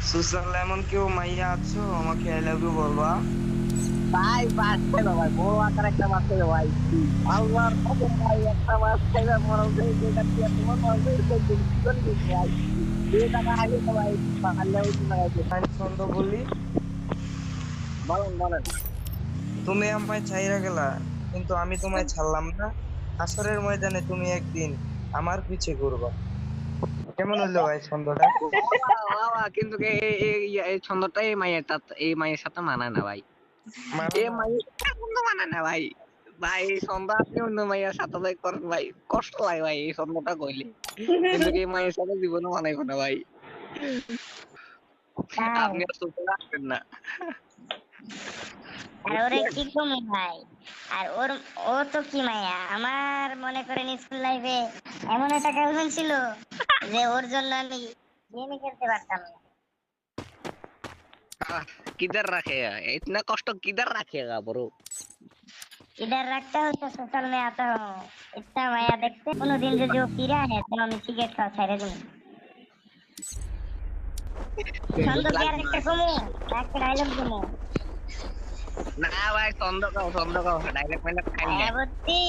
সুসাল এমন কেউ মাইয়া আছো আমাকে আই লাভ ইউ বলবা? ভাই মাছ খাইবা ভাই, বড় আকার একটা মাছ খাইবা ভাই। আল্লাহর কসম ভাই, একটা মাছ খাইবা মনে হচ্ছে যেটা দিয়ে তোমার মনে হচ্ছে জীবন দিতে ভাই। 2 টাকা আগে তো ভাই পারলে ওই লাগাইতে। আমি ছন্দ বলি, বলেন বলেন। তুমি আমায় ছাইরা গেলা কিন্তু আমি তোমায় ছাড়লাম না। আসরের ময়দানে তুমি একদিন আমার পিছে ঘুরবা। কেমন হইলো ভাই ছন্দটা? বাবা কিন্তু এই ছন্দটাই এই মায়ের সাথে মানায় না ভাই। মানো এ না? মায়ের সাথে ছন্দ মানায় না ভাই। ভাই এই ছন্দ আপনি অন্য মায়ের সাথে ভাই করেন ভাই, কষ্ট লাগে ভাই এই ছন্দটা কইলে। কিন্তু এই মায়ের সাথে জীবনে মানাইব না ভাই। তাই আপনি আর চোখে রাখবেন না। আর ওরে কি কমু ভাই, আর ও তো কি মাইয়া, আমার মনে করেন স্কুল লাইফে এমন একটা গার্লফ্রেন্ড ছিল যে ওর জন্য আমি গেমই খেলতে পারতাম না। आह, किधर रखेगा इतना कष्ट किधर रखेगा ब्रो। इधर रखता हूँ तो सोशल में आता हूँ, इतना माया देखते कोनो दिन जो जो पीरा है तो আমি সিগারেট খাওয়া ছেড়ে দিই। ছন্দ কি আর একটা কমু, একটা ডায়লগ দিমু। না ভাই ছন্দ কাও ডাইরেক্ট মানে খাই না মায়াবতী,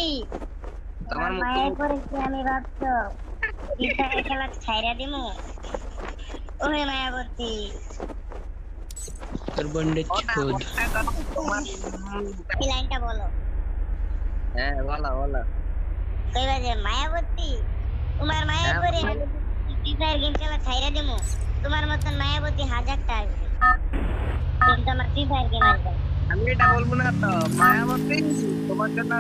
তোমার তোমার মুখ মায়ের পরে কি আমি ভাবছো গিটার খেলা ছাইরা দিমু? ওহে মায়াবতী, তোর বন্ডে চোদ। তোমার এই লাইনটা বলো। হ্যাঁ বলো বলো কইবা যে মায়াবতী, তোমার মায়ের পরে আমি ফ্রি ফায়ার গেম খেলা ছাইরা দিমু। তোমার মতন মায়াবতী হাজারটা আসবে, কিন্তু আমার ফ্রি ফায়ার গেম আসবে না। আমি এটা বলবো না তো মায়াবতী তোমার জন্য